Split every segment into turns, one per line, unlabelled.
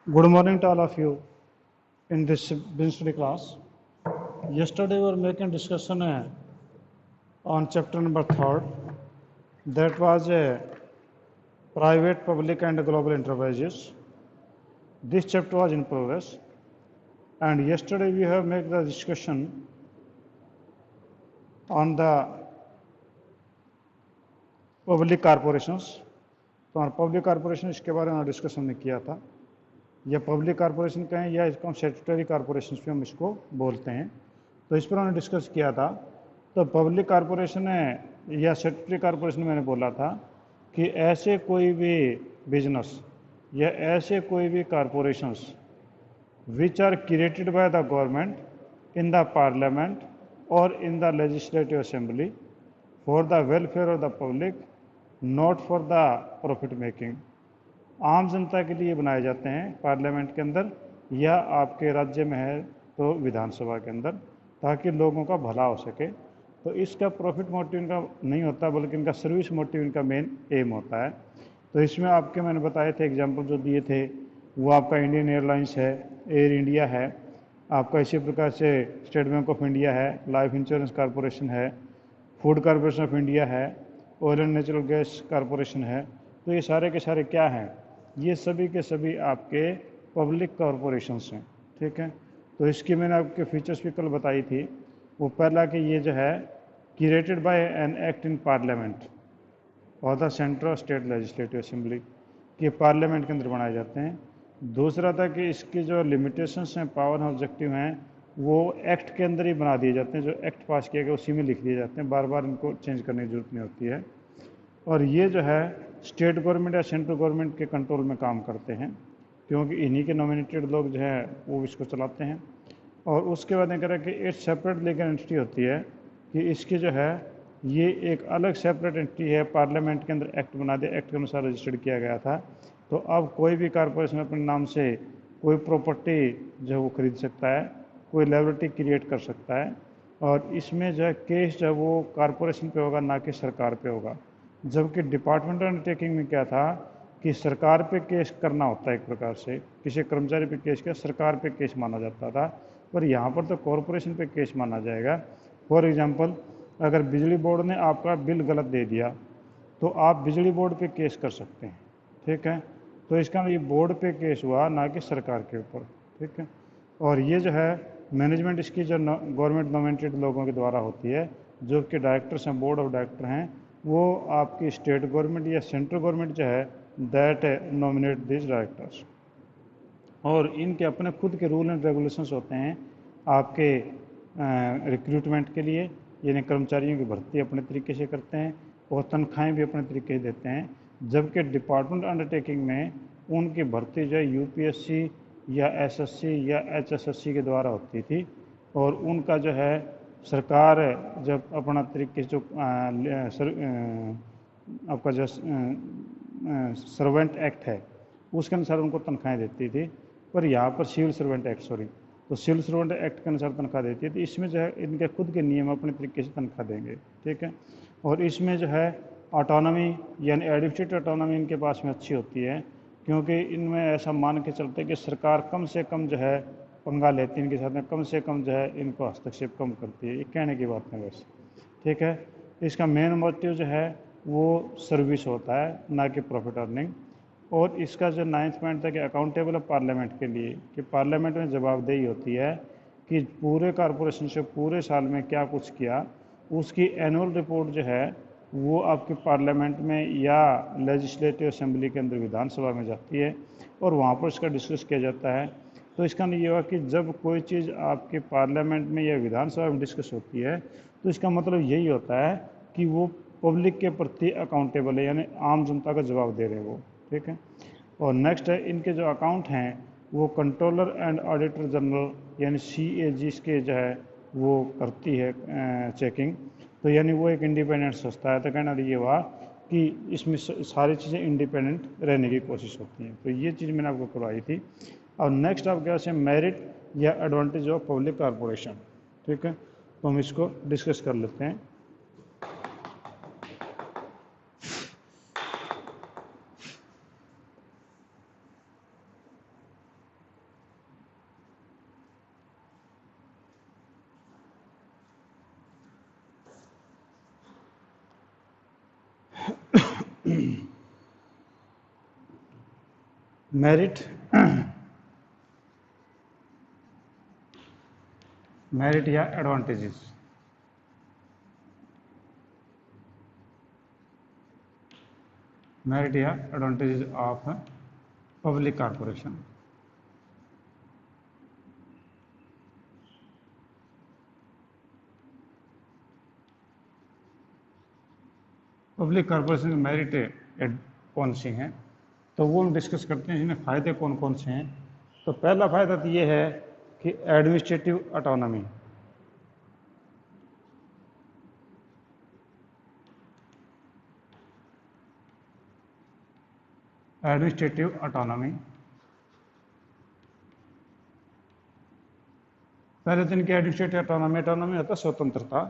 Good morning to all of you in this business study class. Yesterday we were making discussion on chapter number 3rd. That was private, public and global enterprises. This chapter was in progress. And yesterday we have made the discussion on the public corporations. तो हमारा public corporation इसके बारे में discussion में किया था. या public corporation कहें या इसको हम स्टैट्यूटरी कॉरपोरेशन पे हम इसको बोलते हैं. तो इस पर हमने डिस्कस किया था. तो पब्लिक कॉरपोरेशन है या स्टैट्यूटरी कॉरपोरेशन मैंने बोला था कि ऐसे कोई भी बिजनेस या ऐसे कोई भी corporations which are created by the government in the parliament और in the legislative assembly for the welfare of the public, not for the profit making. आम जनता के लिए बनाए जाते हैं पार्लियामेंट के अंदर या आपके राज्य में है तो विधानसभा के अंदर, ताकि लोगों का भला हो सके. तो इसका प्रॉफिट मोटिव इनका नहीं होता, बल्कि इनका सर्विस मोटिव इनका मेन एम होता है. तो इसमें आपके मैंने बताए थे एग्जाम्पल जो दिए थे वो आपका इंडियन एयरलाइंस है, एयर इंडिया है, आपका इसी प्रकार से स्टेट बैंक ऑफ इंडिया है, लाइफ इंश्योरेंस कॉरपोरेशन है, फूड कॉरपोरेशन ऑफ इंडिया है, oil and natural gas corporation है. तो ये सारे के सारे क्या हैं? ये सभी के सभी आपके पब्लिक कॉरपोरेशंस हैं. ठीक है. तो इसकी मैंने आपके फीचर्स भी कल बताई थी. वो पहला कि ये जो है created by an act in parliament और the central state legislative assembly, कि पार्लियामेंट के अंदर बनाए जाते हैं. दूसरा था कि इसकी जो लिमिटेशंस हैं, पावर और ऑब्जेक्टिव हैं, वो एक्ट के अंदर ही बना दिए जाते हैं. जो एक्ट पास किया गया उसी में लिख दिए जाते हैं, बार बार इनको चेंज करने की जरूरत नहीं होती है. और ये जो है स्टेट गवर्नमेंट या सेंट्रल गवर्नमेंट के कंट्रोल में काम करते हैं, क्योंकि इन्हीं के नॉमिनेटेड लोग जो है वो इसको चलाते हैं. और उसके बाद कह रहा है कि एक सेपरेट लीगल एंटिटी होती है, कि इसकी जो है ये एक अलग सेपरेट एंटिटी है. पार्लियामेंट के अंदर एक्ट बना दिया, एक्ट के अनुसार रजिस्टर्ड किया गया था. तो अब कोई भी कॉरपोरेशन अपने नाम से कोई प्रॉपर्टी जो है वो खरीद सकता है, कोई लायबिलिटी क्रिएट कर सकता है. और इसमें जो है केस जो है वो कॉरपोरेशन पे होगा, ना कि सरकार पे होगा. जबकि डिपार्टमेंटल अंडरटेकिंग में क्या था कि सरकार पे केस करना होता है, एक प्रकार से किसी कर्मचारी पे केस किया सरकार पे केस माना जाता था. पर यहाँ पर तो कॉरपोरेशन पे केस माना जाएगा. फॉर एग्जांपल, अगर बिजली बोर्ड ने आपका बिल गलत दे दिया तो आप बिजली बोर्ड पे केस कर सकते हैं. ठीक है. तो इसका ये बोर्ड पे केस हुआ, ना कि सरकार के ऊपर. ठीक है. और ये जो है मैनेजमेंट इसकी जो गवर्नमेंट नॉमिनेटेड लोगों के द्वारा होती है, जो कि डायरेक्टर्स हैं, बोर्ड ऑफ डायरेक्टर हैं, वो आपकी स्टेट गवर्नमेंट या सेंट्रल गवर्नमेंट जो है दैट नॉमिनेट दिस डायरेक्टर्स. और इनके अपने खुद के रूल एंड रेगुलेशंस होते हैं आपके रिक्रूटमेंट के लिए, यानी कर्मचारियों की भर्ती अपने तरीके से करते हैं और तनख्वाहें भी अपने तरीके से देते हैं. जबकि डिपार्टमेंट अंडरटेकिंग में उनकी भर्ती जो है यूपीएससी या एसएससी या एचएसएससी के द्वारा होती थी. और उनका जो है सरकार जब अपना तरीके से जो आपका जो सर्वेंट एक्ट है उसके अनुसार उनको तनख्वाहें देती थी. पर यहाँ पर सिविल सर्वेंट एक्ट तो सिविल सर्वेंट एक्ट के अनुसार तनख्वाह देती है. तो इसमें जो है इनके खुद के नियम अपने तरीके से तनख्वाह देंगे. ठीक है. और इसमें जो है ऑटोनॉमी यानी एडमिनिस्ट्रेटिव ऑटोनॉमी इनके पास में अच्छी होती है, क्योंकि इनमें ऐसा मान के चलते हैं कि सरकार कम से कम जो है पंगा लेती है इनके साथ में, कम से कम जो है इनको हस्तक्षेप कम करती है. ये कहने की बात है वैसे. ठीक है. इसका मेन मोटिव जो है वो सर्विस होता है, ना कि प्रॉफिट अर्निंग. और इसका जो 9th पॉइंट था कि अकाउंटेबल ऑफ पार्लियामेंट के लिए, कि पार्लियामेंट में जवाबदेही होती है कि पूरे कॉरपोरेशन से पूरे साल में क्या कुछ किया, उसकी एनुअल रिपोर्ट जो है वो आपके पार्लियामेंट में या लेजिस्लेटिव असेंबली के अंदर विधानसभा में जाती है और वहाँ पर इसका डिस्कस किया जाता है. तो इसका नहीं ये हुआ कि जब कोई चीज़ आपके पार्लियामेंट में या विधानसभा में डिस्कस होती है तो इसका मतलब यही होता है कि वो पब्लिक के प्रति अकाउंटेबल है, यानी आम जनता का जवाब दे रहे हैं वो. ठीक है. और नेक्स्ट है इनके जो अकाउंट हैं वो कंट्रोलर एंड ऑडिटर जनरल यानी CAG के जो है वो करती है चेकिंग. तो यानी वो एक इंडिपेंडेंट संस्था है. तो कहना ये हुआ कि इसमें सारी चीज़ें इंडिपेंडेंट रहने की कोशिश होती हैं. तो ये चीज़ मैंने आपको करवाई थी. और नेक्स्ट आप क्या से मेरिट या एडवांटेज ऑफ पब्लिक कॉरपोरेशन. ठीक है. तो हम इसको डिस्कस कर लेते हैं. मेरिट मेरिट या एडवांटेजेस। मेरिट या advantages of public corporation. Public corporation के मेरिट कौन सी हैं, तो वो हम डिस्कस करते हैं। इसमें फ़ायदे कौन कौन से हैं। तो पहला फ़ायदा तो ये है कि एडमिनिस्ट्रेटिव ऑटोनॉमी। एडमिनिस्ट्रेटिव ऑटोनॉमी, पहले दिन की एडमिनिस्ट्रेटिव ऑटोनॉमी होता है स्वतंत्रता,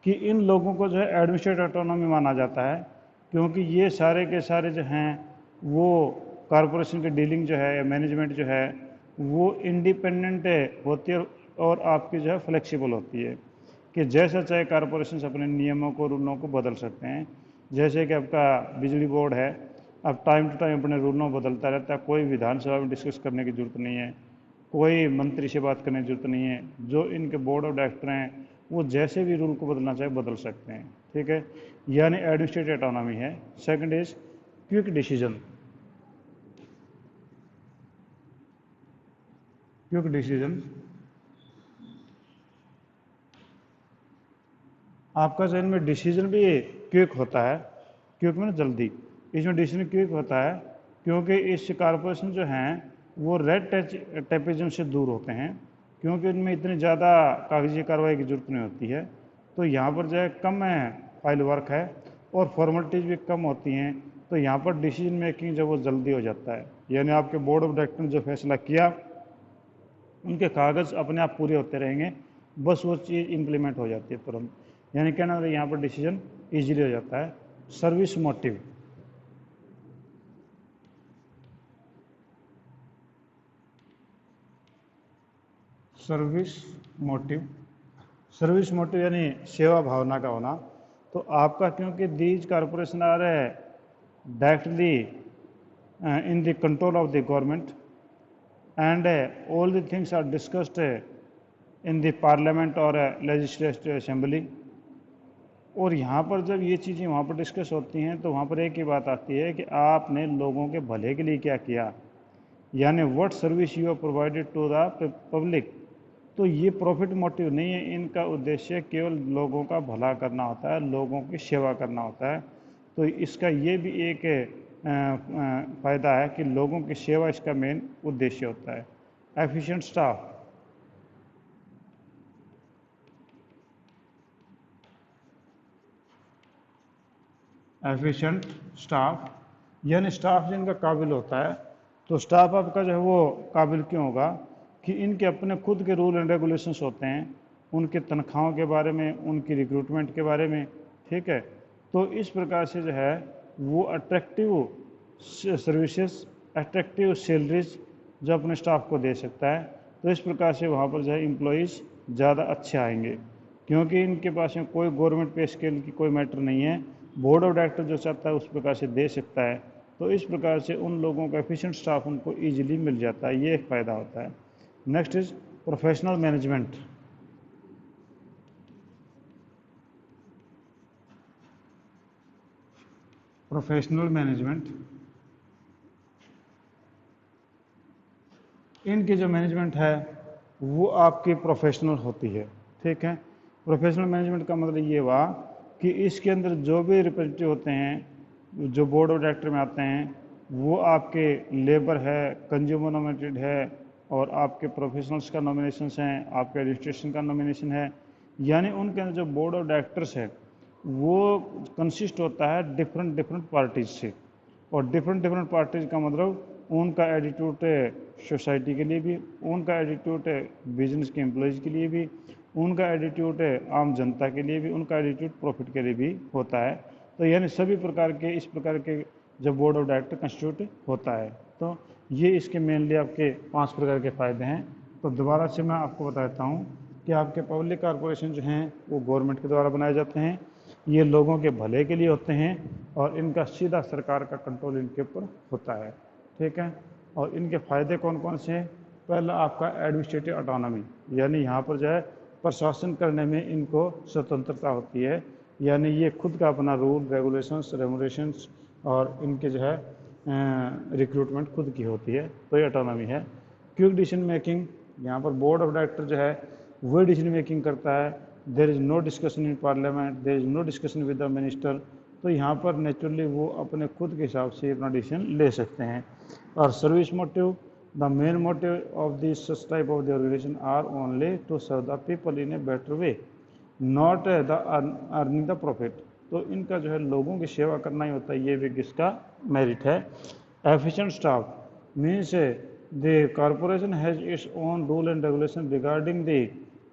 कि इन लोगों को जो है एडमिनिस्ट्रेटिव ऑटोनॉमी माना जाता है, क्योंकि ये सारे के सारे जो हैं वो कॉरपोरेशन की डीलिंग जो है या मैनेजमेंट जो है वो इंडिपेंडेंट होती है और आपकी जो है फ्लेक्सिबल होती है, कि जैसा चाहे कॉरपोरेशन अपने नियमों को रूलों को बदल सकते हैं। जैसे कि आपका बिजली बोर्ड है, अब टाइम टू टाइम अपने रूलों को बदलता रहता है, कोई विधानसभा में डिस्कस करने की जरूरत नहीं है, कोई मंत्री से बात करने की जरूरत नहीं है। जो इनके बोर्ड ऑफ डायरेक्टर हैं वो जैसे भी रूल को बदलना चाहे बदल सकते हैं, ठीक है, यानी एडमिनिस्ट्रेटिव ऑटोनॉमी है। Second is quick decision. Quick decision, आपका जो इनमें डिसीजन भी क्विक होता है, क्विक में जल्दी, इसमें डिसीजन क्विक होता है क्योंकि इस कॉरपोरेशन जो हैं वो रेड टेपिज्म से दूर होते हैं, क्योंकि इनमें इतनी ज़्यादा कागजी कार्रवाई की जरूरत नहीं होती है। तो यहाँ पर जो है कम है फाइल वर्क है और फॉर्मेलिटीज़ भी कम होती हैं, तो यहाँ पर डिसीजन मेकिंग जो वो जल्दी हो जाता है। यानी आपके बोर्ड ऑफ डायरेक्टर ने जो फैसला किया उनके कागज़ अपने आप पूरे होते रहेंगे, बस वो चीज़ इम्प्लीमेंट हो जाती है तुरंत। यानी कहना मतलब यहाँ पर डिसीजन ईजिली हो जाता है। Service motive, service motive, service motive यानी सेवा भावना का होना। तो आपका क्योंकि दीज कॉरपोरेशन आ रहे हैं directly in the control of the government and all the things are discussed in the parliament और लेजिस्लेटिव असेंबली। और यहाँ पर जब ये चीज़ें वहाँ पर डिस्कस होती हैं तो वहाँ पर एक ही बात आती है कि आपने लोगों के भले के लिए क्या किया, यानी what service you are provided to the public. तो ये प्रॉफिट मोटिव नहीं है, इनका उद्देश्य केवल लोगों का भला करना होता है, लोगों की सेवा करना होता है। तो इसका ये भी एक फ़ायदा है कि लोगों की सेवा इसका मेन उद्देश्य होता है। एफिशिएंट स्टाफ, एफिशिएंट स्टाफ यानी स्टाफ जिनका काबिल होता है। तो स्टाफ आपका जो है वो काबिल क्यों होगा कि इनके अपने खुद के रूल एंड रेगुलेशंस होते हैं, उनके तनख्वाहों के बारे में, उनकी रिक्रूटमेंट के बारे में, ठीक है। तो इस प्रकार से जो है वो अट्रैक्टिव सर्विसेज, अट्रैक्टिव सैलरीज जो अपने स्टाफ को दे सकता है। तो इस प्रकार से वहाँ पर जो है एम्प्लॉयज़ ज़्यादा अच्छे आएंगे, क्योंकि इनके पास में कोई गवर्नमेंट पे स्केल की कोई मैटर नहीं है, बोर्ड ऑफ डायरेक्टर जो चाहता है उस प्रकार से दे सकता है। तो इस प्रकार से उन लोगों का एफिशिएंट स्टाफ उनको ईजिली मिल जाता है, ये एक फ़ायदा होता है। Next is professional management. Professional management, इनकी जो मैनेजमेंट है वो आपकी प्रोफेशनल होती है, ठीक है। प्रोफेशनल मैनेजमेंट का मतलब ये हुआ कि इसके अंदर जो भी रिप्रेजेंटेटिव होते हैं जो बोर्ड ऑफ डायरेक्टर में आते हैं वो आपके लेबर है, कंज्यूमर नॉमिनेटेड है और आपके प्रोफेशनल्स का नॉमिनेशन है, आपके रजिस्ट्रेशन का नॉमिनेशन है। यानी उनके अंदर जो बोर्ड ऑफ डायरेक्टर्स है वो कंसिस्ट होता है डिफरेंट डिफरेंट पार्टीज से, और डिफरेंट डिफरेंट पार्टीज का मतलब उनका एटीट्यूड सोसाइटी के लिए भी, उनका एटीट्यूड बिजनेस के एम्प्लॉयज़ के लिए भी, उनका एटीट्यूड आम जनता के लिए भी, उनका एटीट्यूड प्रॉफिट के लिए भी होता है। तो यानी सभी प्रकार के इस प्रकार के जब बोर्ड ऑफ डायरेक्टर कंस्टिट्यूट होता है तो ये इसके मेनली आपके 5 प्रकार के फ़ायदे हैं। तो दोबारा से मैं आपको बताता हूँ कि आपके पब्लिक कॉरपोरेशन जो हैं वो गवर्नमेंट के द्वारा बनाए जाते हैं, ये लोगों के भले के लिए होते हैं और इनका सीधा सरकार का कंट्रोल इनके ऊपर होता है, ठीक है। और इनके फ़ायदे कौन कौन से हैं? पहला आपका एडमिनिस्ट्रेटिव ऑटोनॉमी, यानी यहाँ पर जो है प्रशासन करने में इनको स्वतंत्रता होती है, यानी ये खुद का अपना रूल रेगुलेशंस रेमुलेशंस और इनके जो है रिक्रूटमेंट खुद की होती है, तो ये ऑटोनॉमी है। क्विक डिसीजन मेकिंग, यहाँ पर बोर्ड ऑफ डायरेक्टर जो है वही डिसीजन मेकिंग करता है। There is no discussion in parliament, there is no discussion with the minister, तो यहाँ पर नेचुरली वो अपने खुद के हिसाब से अपना डिसीजन ले सकते हैं। और service motive, the main motive of this such type of the organisation are only to serve the people in a better way, not the earning the profit, तो इनका जो है लोगों की सेवा करना ही होता है, ये भी किसका मेरिट है। Efficient staff means the corporation has its own rule and regulation regarding the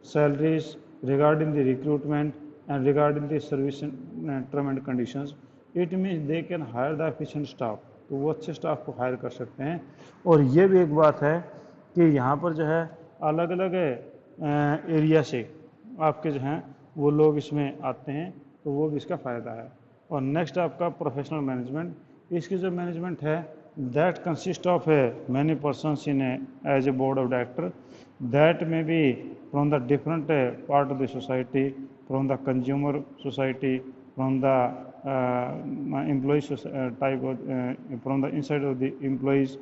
salaries, regarding the recruitment and regarding the service term and conditions. It means they can hire the efficient staff, तो वो अच्छे staff को higher कर सकते हैं। और ये भी एक बात है कि यहाँ पर जो है अलग अलग एरिया से आपके जो हैं वो लोग इसमें आते हैं, तो वो भी इसका फ़ायदा है। और नेक्स्ट आपका प्रोफेशनल मैनेजमेंट, इसकी जो मैनेजमेंट है that consist of many persons in as a board of director, that may be from the different part of the society, from the consumer society, from the employee type of, from the inside of the employees,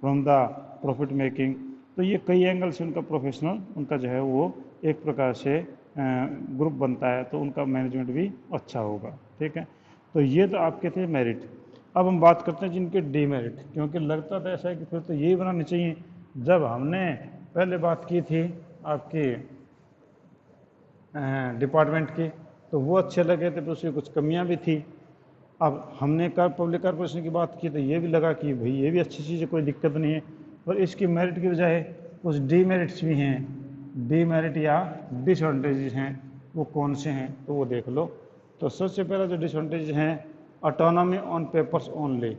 from the profit making, तो ये कई angle से उनका professional उनका जो है वो एक प्रकार से ग्रुप बनता है, तो उनका मैनेजमेंट भी अच्छा होगा। ठीक है, तो ये तो आपके थे मेरिट। अब हम बात करते हैं जिनके डीमेरिट, क्योंकि लगता था ऐसा है कि फिर तो यही बनानी चाहिए। जब हमने पहले बात की थी आपकी डिपार्टमेंट की, तो वो अच्छे लगे थे, तो उसकी कुछ कमियां भी थी। अब हमने पब्लिक कॉर्पोरेशन की बात की, तो ये भी लगा कि भाई ये भी अच्छी चीज़ है, कोई दिक्कत नहीं है। पर इसकी मेरिट की बजाय कुछ डीमेरिट्स भी हैं, डीमेरिट या डिसएडवांटेजेस हैं, वो कौन से हैं तो वो देख लो। तो सबसे पहला जो डिसएडवांटेज हैं, autonomy on papers only,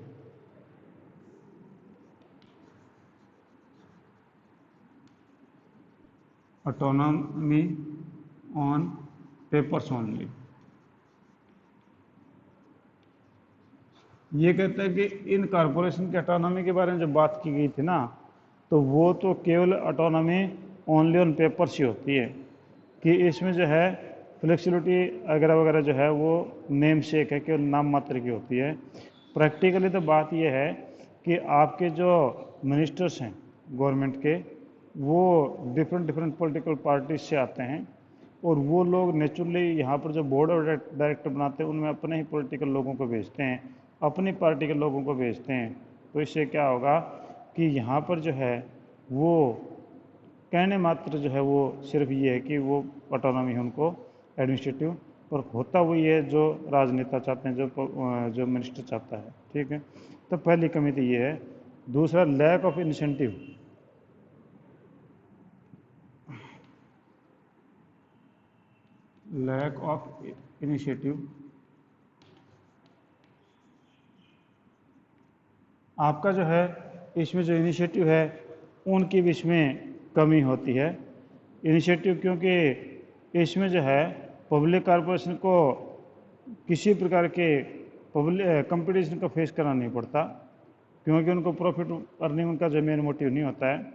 autonomy on papers only. ये कहता है कि इन कॉरपोरेशन की ऑटोनॉमी के बारे में जो बात की गई थी ना, तो वो तो केवल ऑटोनॉमी ओनली ऑन पेपर्स ही होती है, कि इसमें जो है फ्लेक्सिबिलिटी वगैरह वगैरह जो है वो नेम शेक है, केवल नाम मात्र की होती है। प्रैक्टिकली तो बात ये है कि आपके जो मिनिस्टर्स हैं गवर्नमेंट के, वो डिफरेंट पॉलिटिकल पार्टीज से आते हैं, और वो लोग नेचुरली यहाँ पर जो बोर्ड ऑफ डायरेक्टर बनाते हैं उनमें अपने ही पॉलिटिकल लोगों को भेजते हैं, अपनी पार्टी के लोगों को भेजते हैं। तो इससे क्या होगा कि यहाँ पर जो है वो कहने मात्र जो है वो सिर्फ ये है कि वो ऑटोनॉमी है उनको एडमिनिस्ट्रेटिव, पर होता वही है जो राजनेता चाहते हैं, जो मिनिस्टर चाहता है। ठीक है, तो पहली कमी तो ये है। दूसरा, lack of incentive, lack of initiative, आपका जो है इसमें जो इनिशिएटिव है उनकी भी इसमें कमी होती है। इनिशिएटिव क्योंकि इसमें जो है पब्लिक कॉर्पोरेशन को किसी प्रकार के पब्लिक कंपटीशन का फेस करना नहीं पड़ता, क्योंकि उनको प्रॉफिट अर्निंग उनका जो मेन मोटिव नहीं होता है।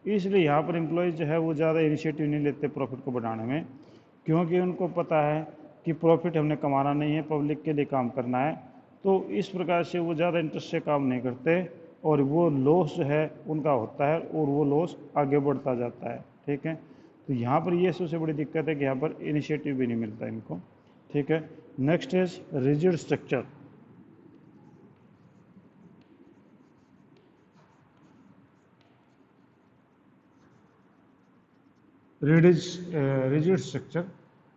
इसलिए यहाँ पर एम्प्लॉयज़ जो है वो ज़्यादा इनिशिएटिव नहीं लेते प्रॉफिट को बढ़ाने में, क्योंकि उनको पता है कि प्रॉफिट हमने कमाना नहीं है, पब्लिक के लिए काम करना है। तो इस प्रकार से वो ज़्यादा इंटरेस्ट से काम नहीं करते, और वो लॉस जो है उनका होता है, और वो लॉस आगे बढ़ता जाता है। ठीक है, तो यहाँ पर ये सबसे बड़ी दिक्कत है कि यहाँ पर इनिशिएटिव भी नहीं मिलता इनको। ठीक है, next is rigid structure. Rigid structure,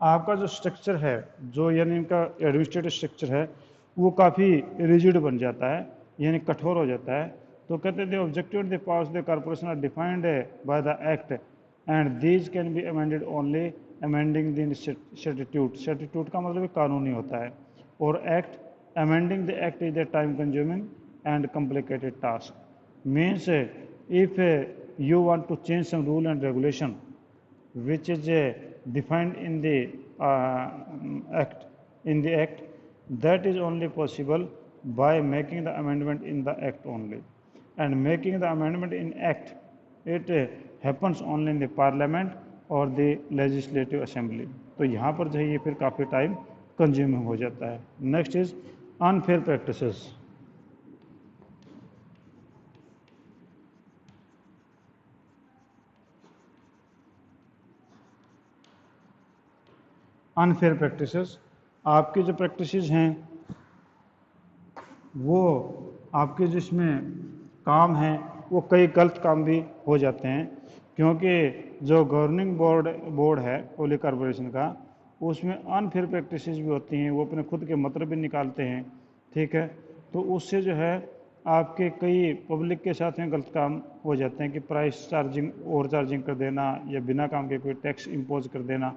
आपका जो स्ट्रक्चर है, जो यानी इनका एडमिनिस्ट्रेटिव स्ट्रक्चर है, वो काफ़ी रिजिड बन जाता है, यानी कठोर हो जाता है। तो कहते थे objective the powers the corporation are defined by the act and these can be amended only amending the statute. Statute का मतलब कानूनी होता है, और act amending the act is the time consuming and complicated task. Means if you want to change some rule and regulation which is defined in the act, that is only possible by making the amendment in the act only. And making the amendment in act it happens only in the parliament और the legislative assembly. तो यहाँ पर जो है ये फिर काफ़ी time consuming हो जाता है। Next is unfair practices. Unfair practices, आपकी जो प्रैक्टिसेस हैं वो आपके जिसमें काम हैं वो कई गलत काम भी हो जाते हैं, क्योंकि जो गवर्निंग बोर्ड है पब्लिक कॉरपोरेशन का, उसमें अनफेयर प्रैक्टिसेस भी होती हैं, वो अपने खुद के मतलब भी निकालते हैं, ठीक है। तो उससे जो है आपके कई पब्लिक के साथ में गलत काम हो जाते हैं कि प्राइस चार्जिंग ओवर चार्जिंग कर देना या बिना काम के कोई टैक्स इम्पोज कर देना,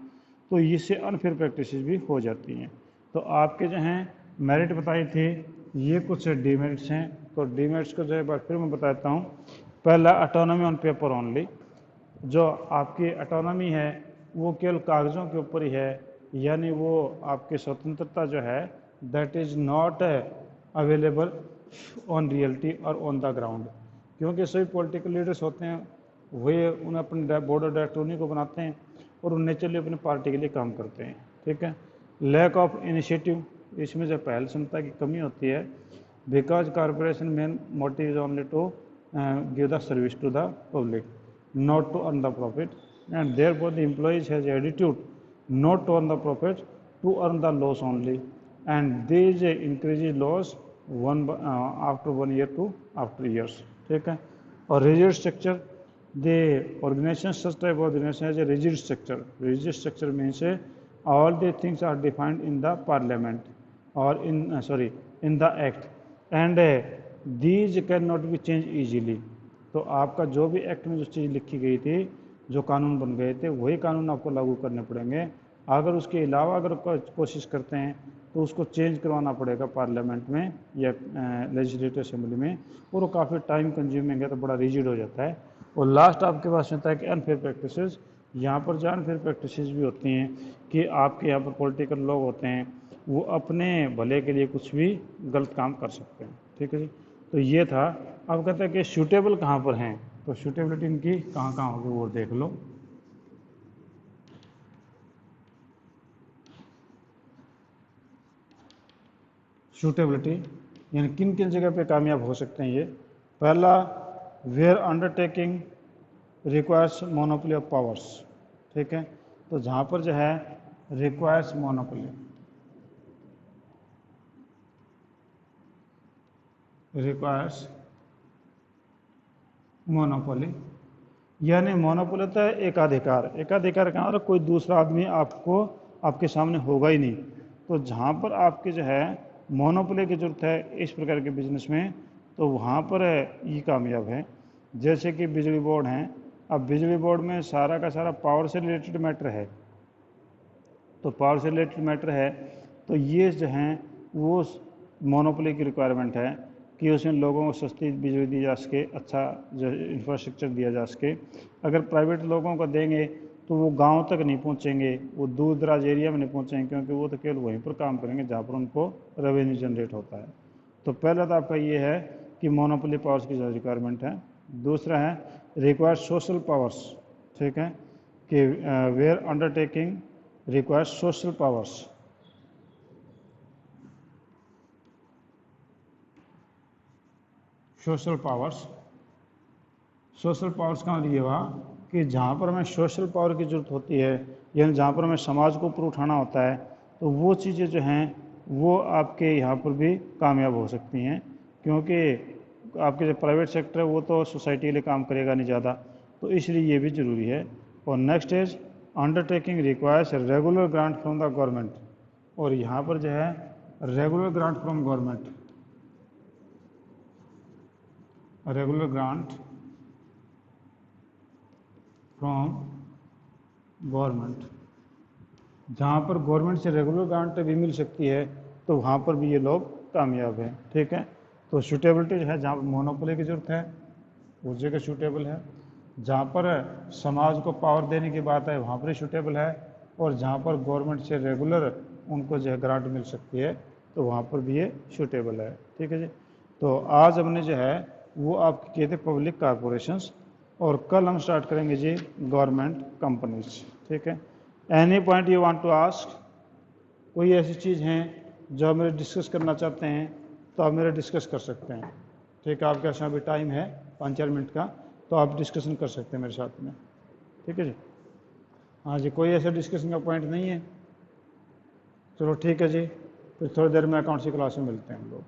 तो इससे अनफेयर प्रैक्टिसेस भी हो जाती हैं। तो आपके जो हैं मेरिट बताई थी, ये कुछ डीमेरिट्स हैं। तो डीमेरिट्स को जो है बार फिर मैं बताता हूँ। पहला, ऑटोनॉमी ऑन पेपर ओनली। जो आपकी ऑटोनॉमी है वो केवल कागज़ों के ऊपर ही है, यानी वो आपकी स्वतंत्रता जो है that is not available on reality और ऑन द ग्राउंड, क्योंकि सभी पॉलिटिकल लीडर्स होते हैं वही उन्हें अपने बोर्ड ऑफ डायरेक्टर उन्हीं को बनाते हैं और वो नेचुरली अपनी पार्टी के लिए काम करते हैं, ठीक है। लैक ऑफ इनिशिएटिव, इसमें जो पहल क्षमता की कमी होती है, because corporation main motive is only to give the service to the public, not to earn the profit, and therefore the employees has attitude not to earn the profit, to earn the loss only, and these increases loss after 1 year to after years, ठीक है। और rigid structure, the organization such type of organization has a rigid structure. Rigid structure means all the things are defined in the parliament or in the act, and these cannot be changed easily. तो आपका जो भी act में जो चीज़ लिखी गई थी, जो कानून बन गए थे, वही कानून आपको लागू करने पड़ेंगे। अगर उसके अलावा अगर कोशिश करते हैं तो उसको चेंज करवाना पड़ेगा पार्लियामेंट में या लेजिस्लेटिव असेंबली में, और वो काफ़ी टाइम कंज्यूमिंग है, तो बड़ा रिजिड हो जाता है। और लास्ट आपके पास होता है कि अनफेयर प्रैक्टिसेस। यहाँ पर जो अनफेयर प्रैक्टिसेस भी होती हैं कि आपके यहाँ पर पॉलिटिकल लोग होते हैं, वो अपने भले के लिए कुछ भी गलत काम कर सकते हैं, ठीक है जी। तो ये था। अब कहते हैं कि सूटेबल कहाँ पर हैं, तो सूटेबिलिटी इनकी कहाँ कहाँ होगी वो देख लो। सूटेबिलिटी यानी किन किन जगह पे कामयाब हो सकते हैं ये। पहला, where undertaking requires monopoly of powers, ठीक है। तो जहाँ पर जो है रिक्वायर्स मोनोपोली, रिक्वायर्स मोनोपोली, यानी मोनोपोली होता है एकाधिकार। एकाधिकार कहाँ, और कोई दूसरा आदमी आपको आपके सामने होगा ही नहीं। तो जहाँ पर आपके जो है मोनोपोली की जरूरत है इस प्रकार के बिजनेस में, तो वहाँ पर ये कामयाब है। जैसे कि बिजली बोर्ड हैं, अब बिजली बोर्ड में सारा का सारा पावर से रिलेटेड मैटर है, तो पावर से रिलेटेड मैटर है, तो ये जो हैं वो मोनोपोली की रिक्वायरमेंट है कि उसमें लोगों को सस्ती बिजली दी जा सके, अच्छा जो इंफ्रास्ट्रक्चर दिया जा सके। अगर प्राइवेट लोगों को देंगे तो वो गांव तक नहीं पहुंचेंगे, वो दूर दराज एरिया में नहीं पहुंचेंगे, क्योंकि वो तो केवल वहीं पर काम करेंगे जहाँ पर उनको रेवेन्यू जनरेट होता है। तो पहला तो आपका ये है कि मोनोपोली पावर्स की रिक्वायरमेंट है। दूसरा है रिक्वायर सोशल पावर्स, ठीक है, कि where undertaking require social powers. Social powers, social powers का मतलब ये हुआ कि जहाँ पर हमें सोशल पावर की ज़रूरत होती है, यानी जहाँ पर हमें समाज को ऊपर उठाना होता है, तो वो चीज़ें जो हैं वो आपके यहाँ पर भी कामयाब हो सकती हैं, क्योंकि आपके जो प्राइवेट सेक्टर है वो तो सोसाइटी के लिए काम करेगा नहीं ज़्यादा, तो इसलिए ये भी ज़रूरी है। और next is undertaking requires regular grant from the government, और यहाँ पर जो है regular grant from government, regular grant from government, जहाँ पर गवर्नमेंट से रेगुलर ग्रांट भी मिल सकती है तो वहाँ पर भी ये लोग कामयाब हैं, ठीक है। तो सूटेबिलिटी जो है, जहाँ पर मोनोपोली की ज़रूरत है उस जगह सूटेबल है, जहाँ पर समाज को पावर देने की बात है वहाँ पर ही सूटेबल है, और जहाँ पर गवर्नमेंट से रेगुलर उनको जो है ग्रांट मिल सकती है तो वहाँ पर भी ये सूटेबल है, ठीक है जी। तो आज हमने जो है वो आपके किए थे पब्लिक कारपोरेशंस, और कल हम स्टार्ट करेंगे जी गवर्नमेंट कंपनीज। ठीक है, any point you want to ask, कोई ऐसी चीज़ हैं जो आप मेरे डिस्कस करना चाहते हैं तो आप मेरे डिस्कस कर सकते हैं। ठीक है, आपके पास अभी टाइम है 5-4 मिनट का, तो आप डिस्कशन कर सकते हैं मेरे साथ में। ठीक है जी, हाँ जी, कोई ऐसा डिस्कशन का पॉइंट नहीं है? चलो ठीक है जी, फिर थोड़ी देर में अकाउंट्स की क्लास में मिलते हैं हम लोग।